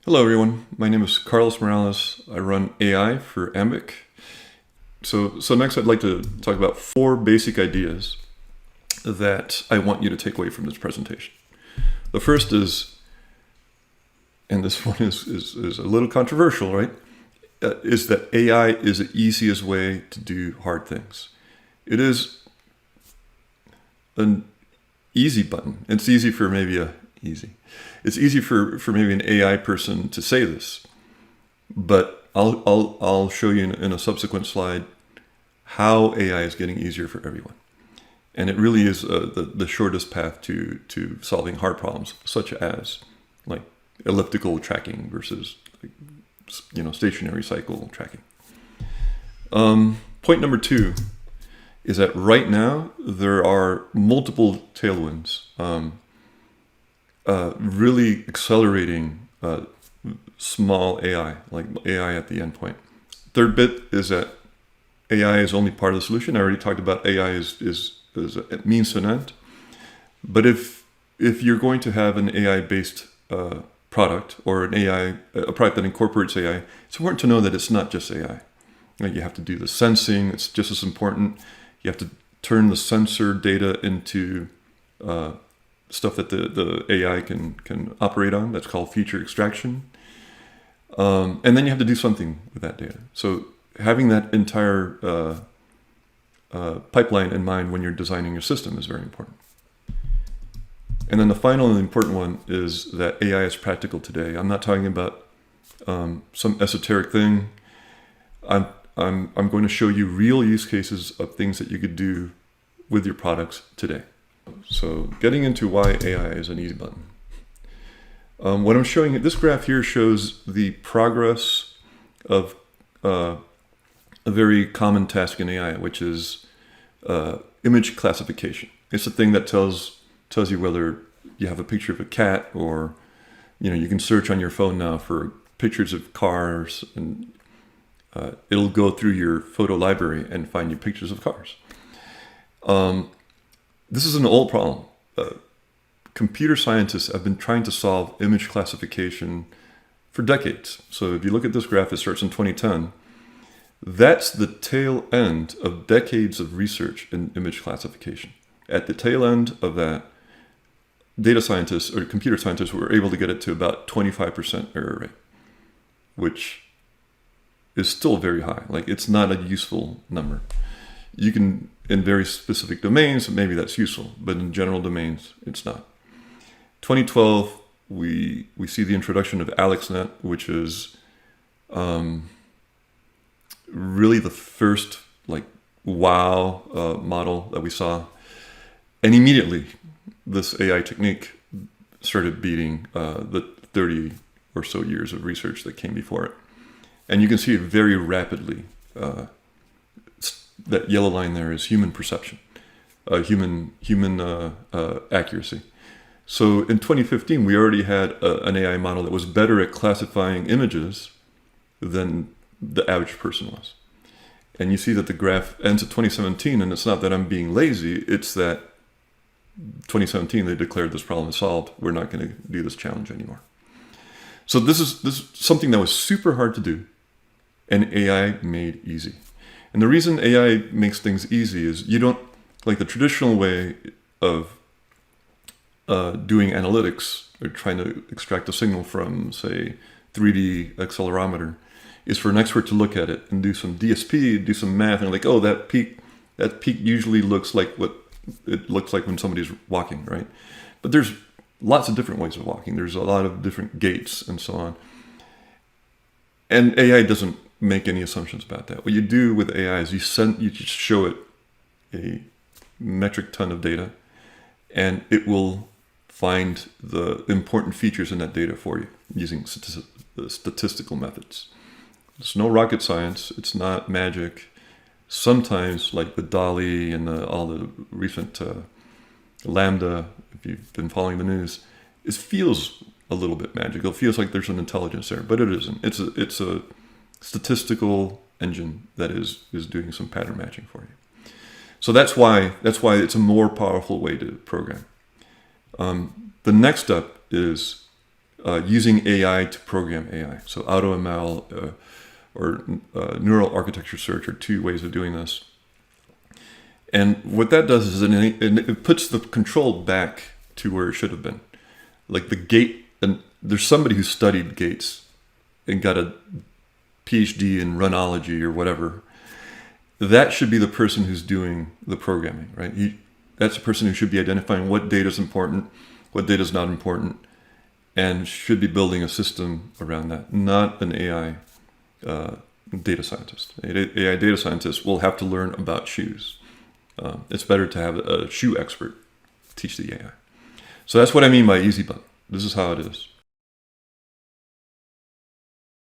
Hello, everyone. My name is Carlos Morales. I run AI for Ambiq. So next, I'd like to talk about 4 basic ideas that I want you to take away from this presentation. The first is, and this one is a little controversial, right? Is that AI is the easiest way to do hard things. It is an easy button. It's easy for It's easy for maybe an AI person to say this, but I'll show you in a subsequent slide how AI is getting easier for everyone. And it really is the shortest path to solving hard problems, such as like elliptical tracking versus stationary cycle tracking. Point number 2 is that right now there are multiple tailwinds really accelerating small AI, like AI at the endpoint. Third bit is that AI is only part of the solution. I already talked about AI is a means to an end. But if you're going to have an AI-based product or a product that incorporates AI, it's important to know that it's not just AI. Like you have to do the sensing. It's just as important. You have to turn the sensor data into stuff that the AI can operate on. That's called feature extraction. And then you have to do something with that data. So having that entire pipeline in mind when you're designing your system is very important. And then the final and important one is that AI is practical today. I'm not talking about some esoteric thing. I'm going to show you real use cases of things that you could do with your products today. So getting into why AI is an easy button. What I'm showing you, this graph here shows the progress of a very common task in AI, which is image classification. It's a thing that tells you whether you have a picture of a cat, or you can search on your phone now for pictures of cars, and it'll go through your photo library and find you pictures of cars. This is an old problem. Computer scientists have been trying to solve image classification for decades. So if you look at this graph, it starts in 2010. That's the tail end of decades of research in image classification. At the tail end of that, data scientists or computer scientists were able to get it to about 25% error rate, which is still very high. Like, it's not a useful number. You can, in very specific domains, maybe that's useful, but in general domains, it's not. 2012, we see the introduction of AlexNet, which is really the first wow model that we saw. And immediately, this AI technique started beating the 30 or so years of research that came before it. And you can see it very rapidly. That yellow line there is human perception, human accuracy. So in 2015, we already had an AI model that was better at classifying images than the average person was. And you see that the graph ends at 2017, and it's not that I'm being lazy, it's that 2017 they declared this problem is solved. We're not going to do this challenge anymore. So this is something that was super hard to do, and AI made easy. And the reason AI makes things easy is you don't, like the traditional way of doing analytics or trying to extract a signal from, say, 3D accelerometer, is for an expert to look at it and do some DSP, do some math, and oh, that peak usually looks like what it looks like when somebody's walking, right? But there's lots of different ways of walking. There's a lot of different gaits and so on. And AI doesn't make any assumptions about that. What you do with AI is you just show it a metric ton of data, and it will find the important features in that data for you using statistical methods. It's no rocket science. It's not magic. Sometimes, like with DALL-E and all the recent Lambda, if you've been following the news, it feels a little bit magical. It feels like there's an intelligence there, but it isn't. It's a statistical engine that is doing some pattern matching for you. So that's why it's a more powerful way to program. The next step is using AI to program AI. So AutoML or neural architecture search are two ways of doing this. And what that does is it puts the control back to where it should have been. Like the gate, and there's somebody who studied gates and got a PhD in runology or whatever. That should be the person who's doing the programming, right? That's a person who should be identifying what data is important, what data is not important, and should be building a system around that, not an AI data scientist. AI data scientist will have to learn about shoes. It's better to have a shoe expert teach the AI. So that's what I mean by easy button. This is how it is.